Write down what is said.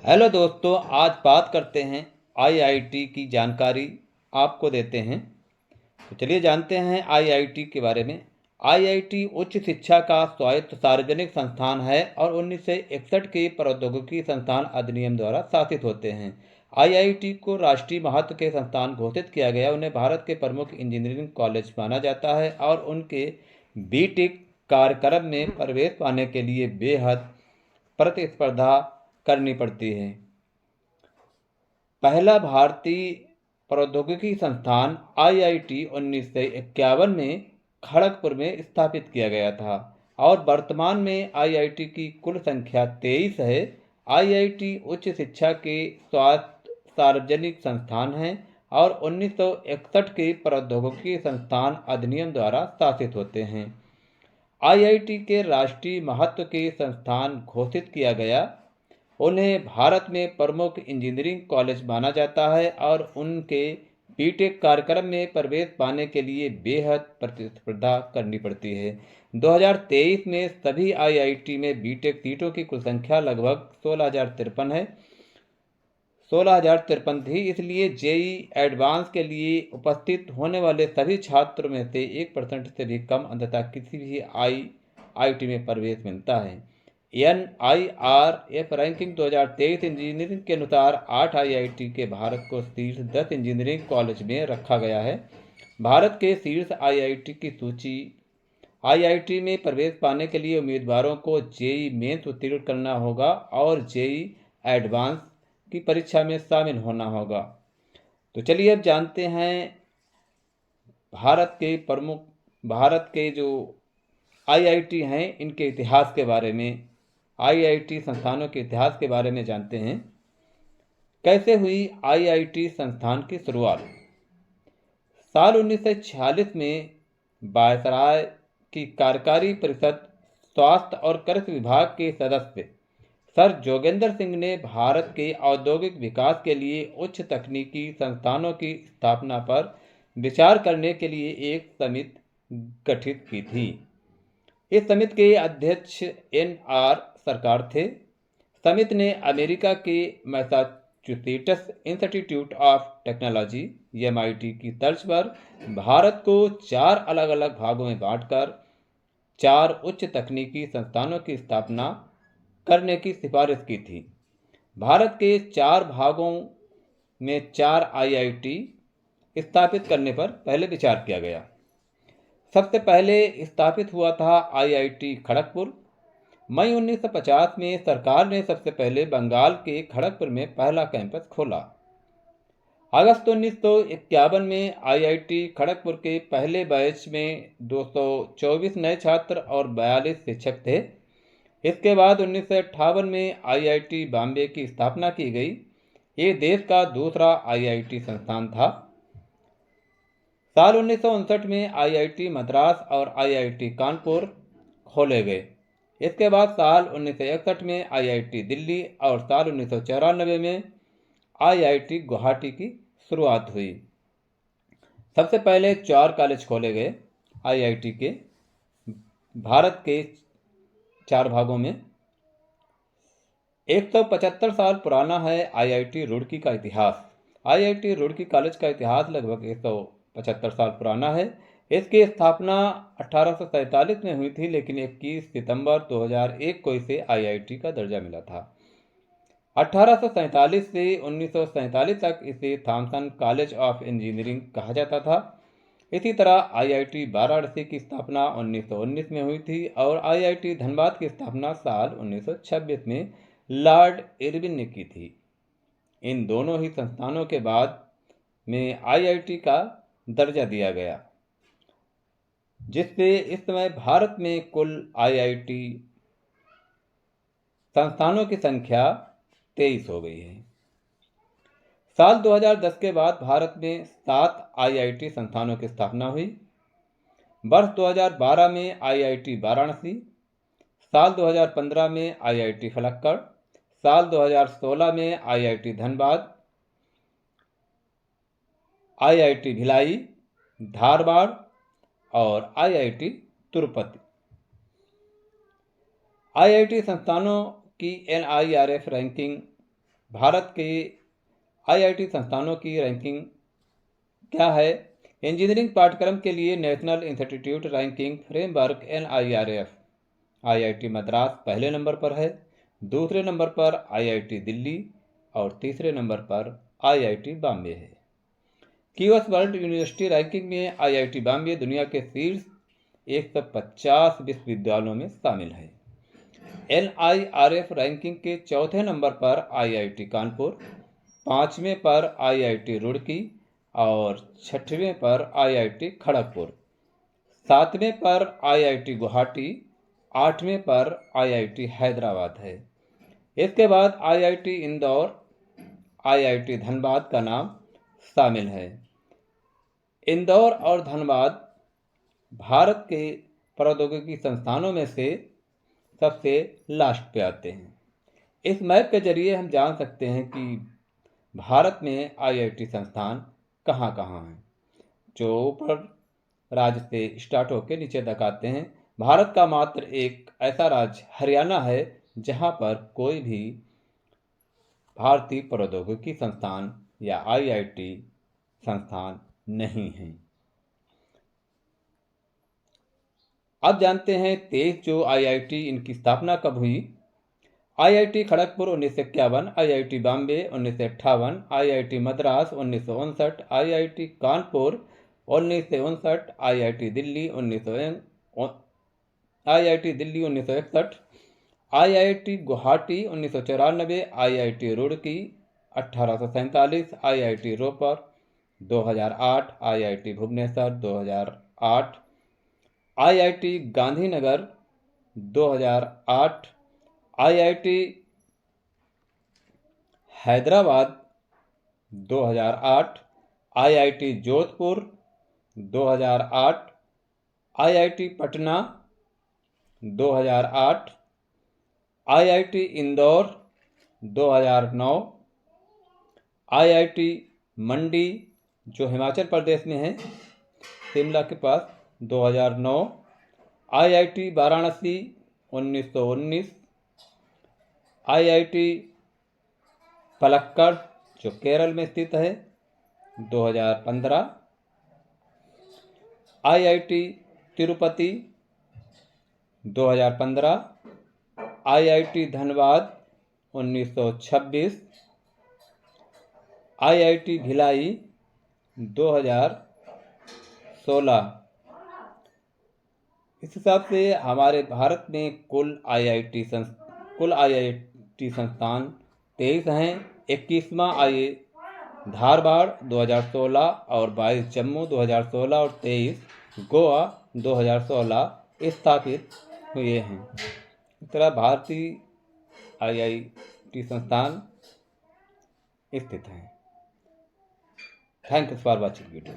Hello दोस्तों, आज बात करते हैं आईआईटी की जानकारी आपको देते हैं। तो चलिए जानते हैं आईआईटी के बारे में। आईआईटी उच्च शिक्षा का स्वायत्त सार्वजनिक संस्थान है और 1961 के प्रौद्योगिकी संस्थान अधिनियम द्वारा शासित होते हैं। आईआईटी को राष्ट्रीय महत्व के संस्थान घोषित किया गया। उन्हें भारत के प्रमुख इंजीनियरिंग कॉलेज माना जाता है और उनके बीटेक कार्यक्रम में प्रवेश पाने के लिए बेहद प्रतिस्पर्धा करनी पड़ती है। पहला भारतीय प्रौद्योगिकी संस्थान आईआईटी 1951 में खड़गपुर में स्थापित किया गया था और वर्तमान में आईआईटी की कुल संख्या 23 है। आईआईटी उच्च शिक्षा के स्वायत्त सार्वजनिक संस्थान हैं और 1961 के प्रौद्योगिकी संस्थान अधिनियम द्वारा शासित होते हैं। आईआईटी के राष्ट्रीय महत्व के संस्थान घोषित किया गया। उन्हें भारत में प्रमुख इंजीनियरिंग कॉलेज माना जाता है और उनके बीटेक कार्यक्रम में प्रवेश पाने के लिए बेहद प्रतिस्पर्धा करनी पड़ती है। 2023 में सभी आईआईटी में बीटेक सीटों की कुल संख्या लगभग 16,053 है। 16,053 थी, इसलिए जेई एडवांस के लिए उपस्थित होने वाले सभी छात्रों में से 1% से भी कम अंततः किसी भी आईआईटी में प्रवेश मिलता है। NIRF रैंकिंग 2023 इंजीनियरिंग के अनुसार 8 आईआईटी के भारत को शीर्ष 10 इंजीनियरिंग कॉलेज में रखा गया है। भारत के शीर्ष आईआईटी की सूची। आईआईटी में प्रवेश पाने के लिए उम्मीदवारों को जेई मेंस उत्तीर्ण करना होगा और जेई एडवांस की परीक्षा में शामिल होना होगा। तो चलिए अब जानते हैं भारत के जो आईआईटी हैं इनके इतिहास के बारे में। आईआईटी संस्थानों के इतिहास के बारे में जानते हैं। कैसे हुई आईआईटी संस्थान की शुरुआत? साल 1946 में वायसराय की कार्यकारी परिषद स्वास्थ्य और कृषि विभाग के सदस्य सर जोगेंद्र सिंह ने भारत के औद्योगिक विकास के लिए उच्च तकनीकी संस्थानों की स्थापना पर विचार करने के लिए एक समिति गठित की थी। इस समिति के अध्यक्ष NR सरकार थे। समिति ने अमेरिका के Massachusetts institute of technology MIT की तर्ज पर भारत को 4 अलग अलग भागों में बांटकर 4 उच्च तकनीकी संस्थानों की स्थापना करने की सिफारिश की थी। भारत के 4 भागों में 4 आईआईटी स्थापित करने पर पहले विचार किया गया। सबसे पहले स्थापित हुआ था आईआईटी खड़गपुर। मई 1950 में सरकार ने सबसे पहले बंगाल के खड़गपुर में पहला कैंपस खोला। अगस्त 1951 में आईआईटी खड़गपुर के पहले बैच में 224 नए छात्र और 42 शिक्षक थे। इसके बाद 1958 में आईआईटी बॉम्बे की स्थापना की गई। ये देश का दूसरा आईआईटी संस्थान था। साल 1959 में आईआईटी मद्रास और आईआईटी कानपुर खोले गए। इसके बाद साल 1961 में आईआईटी दिल्ली और साल 1994 में आईआईटी गुवाहाटी की शुरुआत हुई। सबसे पहले 4 कॉलेज खोले गए आईआईटी के भारत के 4 भागों में। 175 साल पुराना है आईआईटी रुड़की का इतिहास। आईआईटी रुड़की कॉलेज का इतिहास लगभग 175 साल पुराना है। इसकी स्थापना 1847 में हुई थी, लेकिन 21 सितंबर 2001 को इसे आईआईटी का दर्जा मिला था। 1847 से 1947 तक इसे थॉमसन कॉलेज ऑफ इंजीनियरिंग कहा जाता था। इसी तरह आईआईटी वाराणसी की स्थापना 1919 में हुई थी और आईआईटी धनबाद की स्थापना साल 1926 में लॉर्ड इरविन ने की थी। इन दोनों ही संस्थानों के बाद में आईआईटी का दर्जा दिया गया, जिससे इस समय भारत में कुल आईआईटी संस्थानों की संख्या 23 हो गई है। साल 2010 के बाद भारत में 7 आईआईटी संस्थानों की स्थापना हुई। वर्ष 2012 में आईआईटी वाराणसी, साल 2015 में आईआईटी खलक्कड़, साल 2016 में आईआईटी धनबाद, आईआईटी भिलाई, धारवाड़ और आईआईटी तिरुपति। आईआईटी संस्थानों की NIRF रैंकिंग भारत के आईआईटी संस्थानों की रैंकिंग क्या है। इंजीनियरिंग पाठ्यक्रम के लिए national institute ranking framework NIRF, IIT Madras पहले नंबर पर है, दूसरे नंबर पर आईआईटी दिल्ली और तीसरे नंबर पर आईआईटी बॉम्बे है। क्यूएस वर्ल्ड यूनिवर्सिटी रैंकिंग में आईआईटी बॉम्बे दुनिया के शीर्ष 150 विश्वविद्यालयों में शामिल है। NIRF रैंकिंग के चौथे नंबर पर आईआईटी कानपुर, पाँचवें पर आईआईटी रुड़की और छठवें पर आईआईटी खड़गपुर, सातवें पर आईआईटी गुवाहाटी, आठवें पर आईआईटी हैदराबाद है। इसके बाद आईआईटी इंदौर, आईआईटी धनबाद का नाम शामिल है। इंदौर और धनबाद भारत के प्रौद्योगिकी संस्थानों में से सबसे लास्ट पे आते हैं। इस मैप के जरिए हम जान सकते हैं कि भारत में आईआईटी संस्थान कहाँ कहाँ हैं। जो ऊपर राज्य से स्टार्ट होकर नीचे तक आते हैं। भारत का मात्र एक ऐसा राज्य हरियाणा है जहाँ पर कोई भी भारतीय प्रौद्योगिकी संस्थान या आईआईटी संस्थान नहीं है। अब जानते हैं 23 जो आईआईटी इनकी स्थापना कब हुई। IIT Kharagpur 1951, IIT Bombay 1958, IIT Madras 1959, IIT Kanpur 1959, IIT Delhi 1961, IIT Guwahati 1994, IIT Roorkee 1847, IIT Ropar 2008, IIT Bhubaneswar 2008, IIT Gandhinagar 2008, IIT Hyderabad 2008, IIT Jodhpur 2008, IIT Patna 2008, IIT Indore 2009, IIT Mandi जो हिमाचल प्रदेश में है शिमला के पास 2009, आईआईटी वाराणसी 1919, आईआईटी पलक्कड़ जो केरल में स्थित है 2015, IIT Tirupati 2015, IIT Dhanbad 1926, IIT Bhilai 2016। इस हिसाब से हमारे भारत में कुल आईआईटी संस्थान 23 हैं। 21वां धारवाड़ 2016 और 22 जम्मू 2016 और 23 गोवा 2016 स्थापित हुए हैं। इस तरह भारतीय आईआईटी संस्थान स्थित हैं। Thanks for watching video.